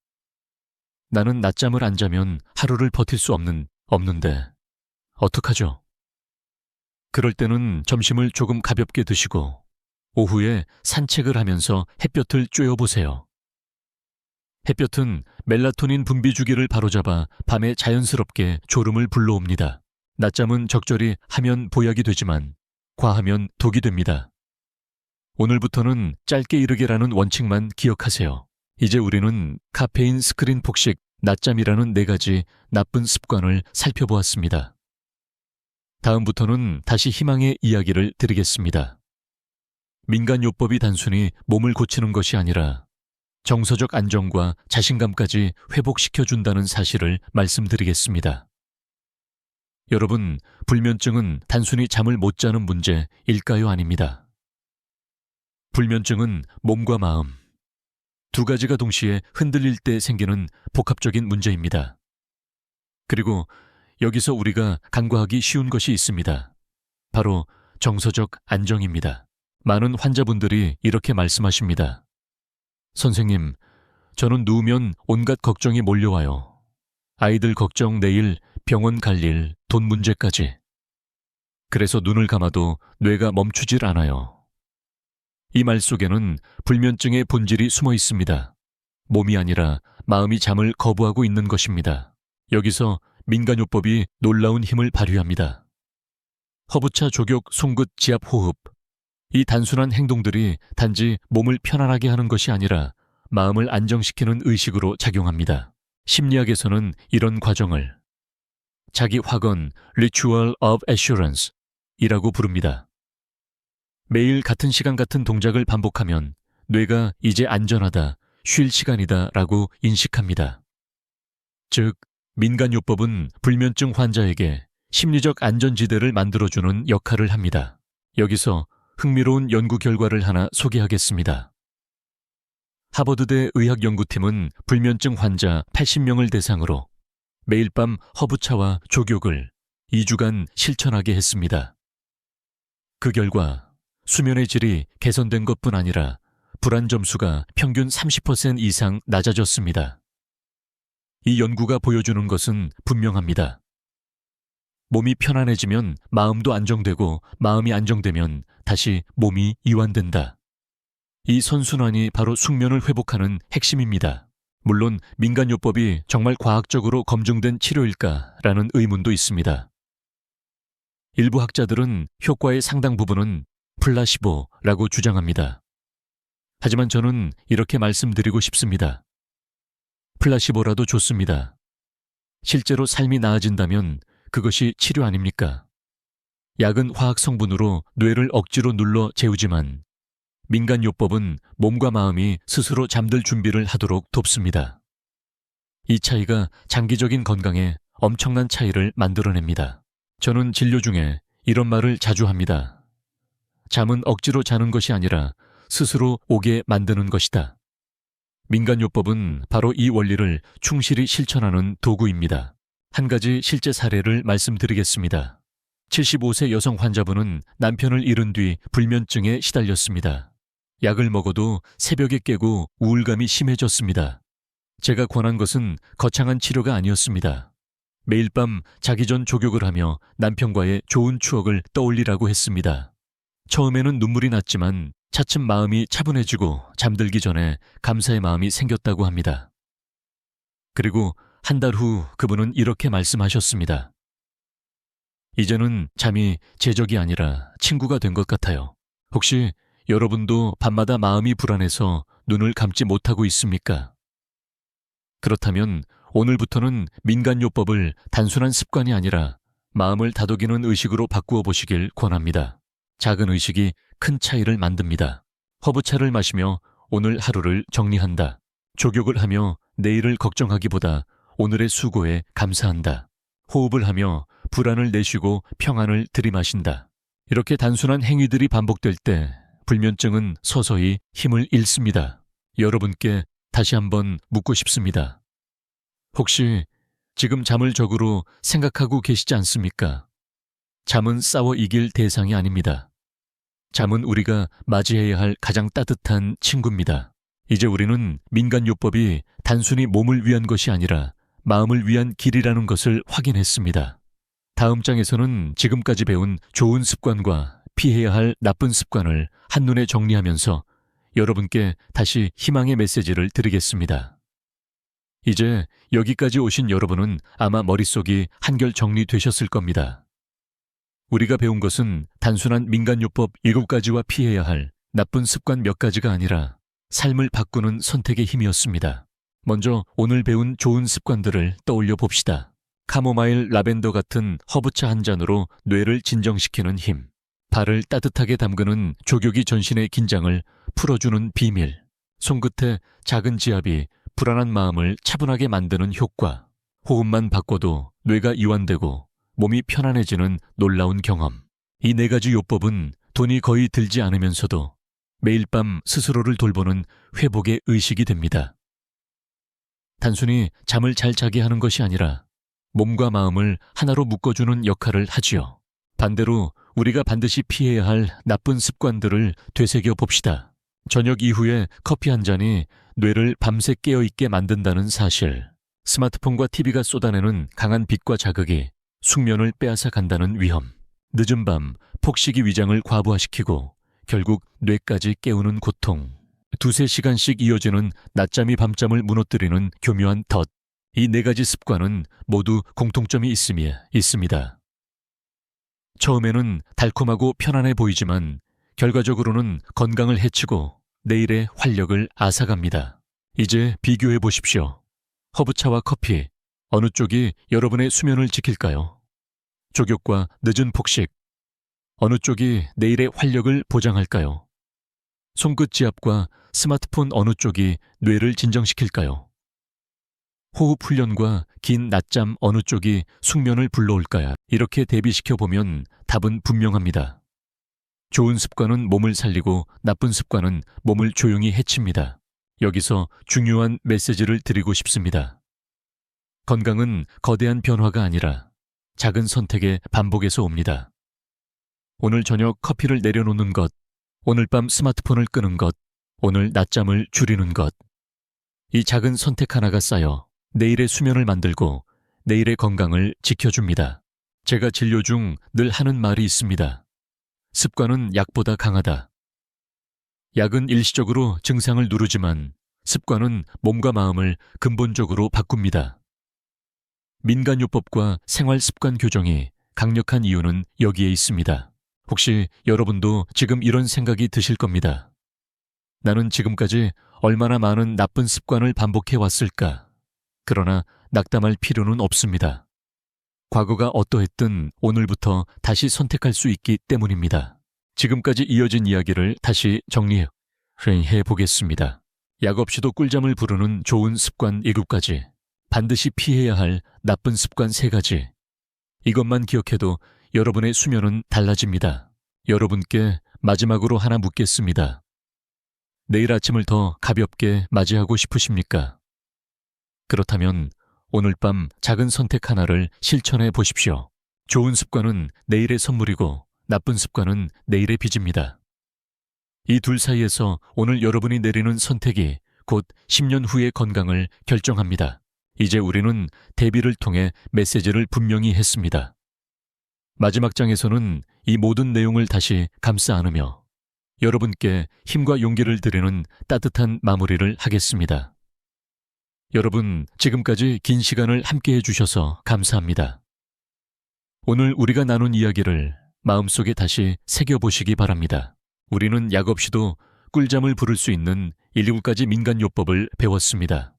나는 낮잠을 안 자면 하루를 버틸 수 없는데 어떡하죠? 그럴 때는 점심을 조금 가볍게 드시고 오후에 산책을 하면서 햇볕을 쬐어보세요. 햇볕은 멜라토닌 분비 주기를 바로잡아 밤에 자연스럽게 졸음을 불러옵니다. 낮잠은 적절히 하면 보약이 되지만 과하면 독이 됩니다. 오늘부터는 짧게 이르게라는 원칙만 기억하세요. 이제 우리는 카페인 스크린 폭식, 낮잠이라는 4가지 나쁜 습관을 살펴보았습니다. 다음부터는 다시 희망의 이야기를 드리겠습니다. 민간요법이 단순히 몸을 고치는 것이 아니라 정서적 안정과 자신감까지 회복시켜준다는 사실을 말씀드리겠습니다. 여러분, 불면증은 단순히 잠을 못 자는 문제일까요? 아닙니다. 불면증은 몸과 마음, 2가지가 동시에 흔들릴 때 생기는 복합적인 문제입니다. 그리고 여기서 우리가 간과하기 쉬운 것이 있습니다. 바로 정서적 안정입니다. 많은 환자분들이 이렇게 말씀하십니다. 선생님, 저는 누우면 온갖 걱정이 몰려와요. 아이들 걱정, 내일 병원 갈 일, 돈 문제까지. 그래서 눈을 감아도 뇌가 멈추질 않아요. 이 말 속에는 불면증의 본질이 숨어 있습니다. 몸이 아니라 마음이 잠을 거부하고 있는 것입니다. 여기서 민간요법이 놀라운 힘을 발휘합니다. 허브차 조격, 송긋, 지압 호흡. 이 단순한 행동들이 단지 몸을 편안하게 하는 것이 아니라 마음을 안정시키는 의식으로 작용합니다. 심리학에서는 이런 과정을 자기 확언, Ritual of Assurance 이라고 부릅니다. 매일 같은 시간 같은 동작을 반복하면 뇌가 이제 안전하다, 쉴 시간이다 라고 인식합니다. 즉, 민간요법은 불면증 환자에게 심리적 안전지대를 만들어주는 역할을 합니다. 여기서 흥미로운 연구 결과를 하나 소개하겠습니다. 하버드대 의학연구팀은 불면증 환자 80명을 대상으로 매일 밤 허브차와 조격을 2주간 실천하게 했습니다. 그 결과 수면의 질이 개선된 것뿐 아니라 불안 점수가 평균 30% 이상 낮아졌습니다. 이 연구가 보여주는 것은 분명합니다. 몸이 편안해지면 마음도 안정되고 마음이 안정되면 다시 몸이 이완된다. 이 선순환이 바로 숙면을 회복하는 핵심입니다. 물론 민간요법이 정말 과학적으로 검증된 치료일까라는 의문도 있습니다. 일부 학자들은 효과의 상당 부분은 플라시보라고 주장합니다. 하지만 저는 이렇게 말씀드리고 싶습니다. 플라시보라도 좋습니다. 실제로 삶이 나아진다면 그것이 치료 아닙니까? 약은 화학 성분으로 뇌를 억지로 눌러 재우지만 민간요법은 몸과 마음이 스스로 잠들 준비를 하도록 돕습니다. 이 차이가 장기적인 건강에 엄청난 차이를 만들어냅니다. 저는 진료 중에 이런 말을 자주 합니다. 잠은 억지로 자는 것이 아니라 스스로 오게 만드는 것이다. 민간요법은 바로 이 원리를 충실히 실천하는 도구입니다. 한 가지 실제 사례를 말씀드리겠습니다. 75세 여성 환자분은 남편을 잃은 뒤 불면증에 시달렸습니다. 약을 먹어도 새벽에 깨고 우울감이 심해졌습니다. 제가 권한 것은 거창한 치료가 아니었습니다. 매일 밤 자기 전 조격을 하며 남편과의 좋은 추억을 떠올리라고 했습니다. 처음에는 눈물이 났지만 차츰 마음이 차분해지고 잠들기 전에 감사의 마음이 생겼다고 합니다. 그리고 한 달 후 그분은 이렇게 말씀하셨습니다. 이제는 잠이 제적이 아니라 친구가 된 것 같아요. 혹시 여러분도 밤마다 마음이 불안해서 눈을 감지 못하고 있습니까? 그렇다면 오늘부터는 민간요법을 단순한 습관이 아니라 마음을 다독이는 의식으로 바꾸어 보시길 권합니다. 작은 의식이 큰 차이를 만듭니다. 허브차를 마시며 오늘 하루를 정리한다. 조격을 하며 내일을 걱정하기보다 오늘의 수고에 감사한다. 호흡을 하며 불안을 내쉬고 평안을 들이마신다. 이렇게 단순한 행위들이 반복될 때 불면증은 서서히 힘을 잃습니다. 여러분께 다시 한번 묻고 싶습니다. 혹시 지금 잠을 적으로 생각하고 계시지 않습니까? 잠은 싸워 이길 대상이 아닙니다. 잠은 우리가 맞이해야 할 가장 따뜻한 친구입니다. 이제 우리는 민간요법이 단순히 몸을 위한 것이 아니라 마음을 위한 길이라는 것을 확인했습니다. 다음 장에서는 지금까지 배운 좋은 습관과 피해야 할 나쁜 습관을 한눈에 정리하면서 여러분께 다시 희망의 메시지를 드리겠습니다. 이제 여기까지 오신 여러분은 아마 머릿속이 한결 정리되셨을 겁니다. 우리가 배운 것은 단순한 민간요법 7가지와 피해야 할 나쁜 습관 몇 가지가 아니라 삶을 바꾸는 선택의 힘이었습니다. 먼저 오늘 배운 좋은 습관들을 떠올려 봅시다. 카모마일, 라벤더 같은 허브차 한 잔으로 뇌를 진정시키는 힘, 발을 따뜻하게 담그는 족욕이 전신의 긴장을 풀어주는 비밀, 손끝에 작은 지압이 불안한 마음을 차분하게 만드는 효과, 호흡만 바꿔도 뇌가 이완되고 몸이 편안해지는 놀라운 경험. 이 4가지 요법은 돈이 거의 들지 않으면서도 매일 밤 스스로를 돌보는 회복의 의식이 됩니다. 단순히 잠을 잘 자게 하는 것이 아니라 몸과 마음을 하나로 묶어주는 역할을 하지요. 반대로 우리가 반드시 피해야 할 나쁜 습관들을 되새겨 봅시다. 저녁 이후에 커피 한 잔이 뇌를 밤새 깨어있게 만든다는 사실, 스마트폰과 TV가 쏟아내는 강한 빛과 자극이 숙면을 빼앗아 간다는 위험, 늦은 밤 폭식이 위장을 과부하시키고 결국 뇌까지 깨우는 고통, 2~3시간씩 이어지는 낮잠이 밤잠을 무너뜨리는 교묘한 덫, 이 4가지 습관은 모두 공통점이 있습니다. 처음에는 달콤하고 편안해 보이지만 결과적으로는 건강을 해치고 내일의 활력을 앗아갑니다. 이제 비교해 보십시오. 허브차와 커피, 어느 쪽이 여러분의 수면을 지킬까요? 족욕과 늦은 폭식, 어느 쪽이 내일의 활력을 보장할까요? 손끝 지압과 스마트폰 어느 쪽이 뇌를 진정시킬까요? 호흡 훈련과 긴 낮잠 어느 쪽이 숙면을 불러올까요? 이렇게 대비시켜보면 답은 분명합니다. 좋은 습관은 몸을 살리고 나쁜 습관은 몸을 조용히 해칩니다. 여기서 중요한 메시지를 드리고 싶습니다. 건강은 거대한 변화가 아니라 작은 선택의 반복에서 옵니다. 오늘 저녁 커피를 내려놓는 것, 오늘 밤 스마트폰을 끄는 것, 오늘 낮잠을 줄이는 것. 이 작은 선택 하나가 쌓여 내일의 수면을 만들고 내일의 건강을 지켜줍니다. 제가 진료 중 늘 하는 말이 있습니다. 습관은 약보다 강하다. 약은 일시적으로 증상을 누르지만 습관은 몸과 마음을 근본적으로 바꿉니다. 민간요법과 생활습관 교정이 강력한 이유는 여기에 있습니다. 혹시 여러분도 지금 이런 생각이 드실 겁니다. 나는 지금까지 얼마나 많은 나쁜 습관을 반복해 왔을까? 그러나 낙담할 필요는 없습니다. 과거가 어떠했든 오늘부터 다시 선택할 수 있기 때문입니다. 지금까지 이어진 이야기를 다시 정리해 보겠습니다. 약 없이도 꿀잠을 부르는 좋은 습관 7가지, 반드시 피해야 할 나쁜 습관 3가지. 이것만 기억해도 여러분의 수면은 달라집니다. 여러분께 마지막으로 하나 묻겠습니다. 내일 아침을 더 가볍게 맞이하고 싶으십니까? 그렇다면 오늘 밤 작은 선택 하나를 실천해 보십시오. 좋은 습관은 내일의 선물이고 나쁜 습관은 내일의 빚입니다. 이 둘 사이에서 오늘 여러분이 내리는 선택이 곧 10년 후의 건강을 결정합니다. 이제 우리는 대비를 통해 메시지를 분명히 했습니다. 마지막 장에서는 이 모든 내용을 다시 감싸 안으며 여러분께 힘과 용기를 드리는 따뜻한 마무리를 하겠습니다. 여러분, 지금까지 긴 시간을 함께 해주셔서 감사합니다. 오늘 우리가 나눈 이야기를 마음속에 다시 새겨보시기 바랍니다. 우리는 약 없이도 꿀잠을 부를 수 있는 7가지 민간요법을 배웠습니다.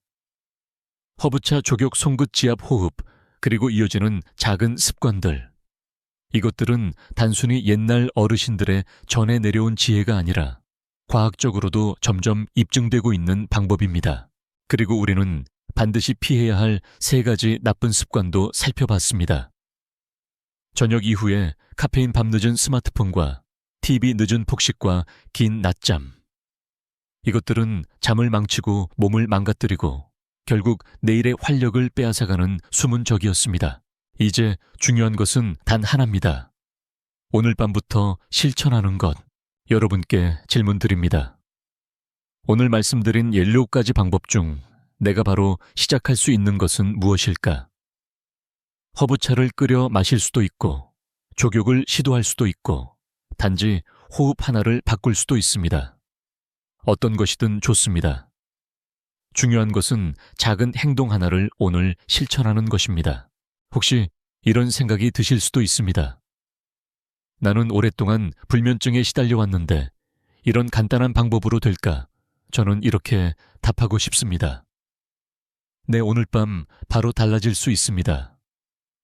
허브차 족욕 손끝 지압 호흡, 그리고 이어지는 작은 습관들. 이것들은 단순히 옛날 어르신들의 전해 내려온 지혜가 아니라 과학적으로도 점점 입증되고 있는 방법입니다. 그리고 우리는 반드시 피해야 할 3가지 나쁜 습관도 살펴봤습니다. 저녁 이후에 카페인 밤늦은 스마트폰과 TV 늦은 폭식과 긴 낮잠. 이것들은 잠을 망치고 몸을 망가뜨리고 결국 내일의 활력을 빼앗아가는 숨은 적이었습니다. 이제 중요한 것은 단 하나입니다. 오늘 밤부터 실천하는 것. 여러분께 질문 드립니다. 오늘 말씀드린 7가지 방법 중 내가 바로 시작할 수 있는 것은 무엇일까? 허브차를 끓여 마실 수도 있고 족욕을 시도할 수도 있고 단지 호흡 하나를 바꿀 수도 있습니다. 어떤 것이든 좋습니다. 중요한 것은 작은 행동 하나를 오늘 실천하는 것입니다. 혹시 이런 생각이 드실 수도 있습니다. 나는 오랫동안 불면증에 시달려 왔는데 이런 간단한 방법으로 될까? 저는 이렇게 답하고 싶습니다. 네, 오늘 밤 바로 달라질 수 있습니다.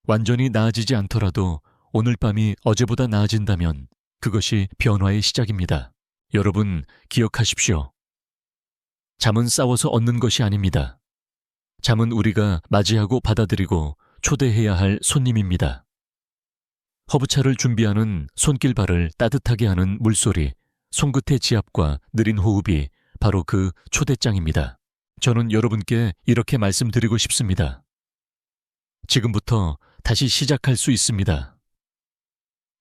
완전히 나아지지 않더라도 오늘 밤이 어제보다 나아진다면 그것이 변화의 시작입니다. 여러분, 기억하십시오. 잠은 싸워서 얻는 것이 아닙니다. 잠은 우리가 맞이하고 받아들이고 초대해야 할 손님입니다. 허브차를 준비하는 손길발을 따뜻하게 하는 물소리, 손끝의 지압과 느린 호흡이 바로 그 초대장입니다. 저는 여러분께 이렇게 말씀드리고 싶습니다. 지금부터 다시 시작할 수 있습니다.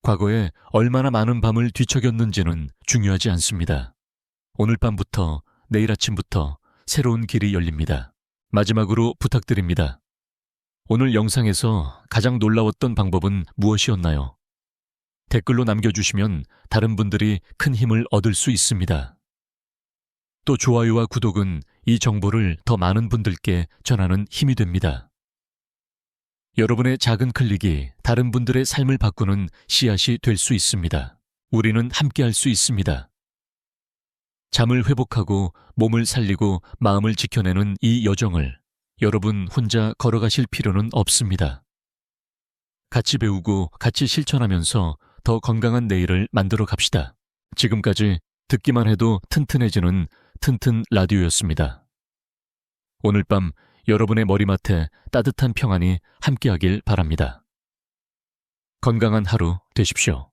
과거에 얼마나 많은 밤을 뒤척였는지는 중요하지 않습니다. 오늘 밤부터 내일 아침부터 새로운 길이 열립니다. 마지막으로 부탁드립니다. 오늘 영상에서 가장 놀라웠던 방법은 무엇이었나요? 댓글로 남겨주시면 다른 분들이 큰 힘을 얻을 수 있습니다. 또 좋아요와 구독은 이 정보를 더 많은 분들께 전하는 힘이 됩니다. 여러분의 작은 클릭이 다른 분들의 삶을 바꾸는 씨앗이 될 수 있습니다. 우리는 함께할 수 있습니다. 잠을 회복하고 몸을 살리고 마음을 지켜내는 이 여정을 여러분 혼자 걸어가실 필요는 없습니다. 같이 배우고 같이 실천하면서 더 건강한 내일을 만들어 갑시다. 지금까지 듣기만 해도 튼튼해지는 튼튼 라디오였습니다. 오늘 밤 여러분의 머리맡에 따뜻한 평안이 함께하길 바랍니다. 건강한 하루 되십시오.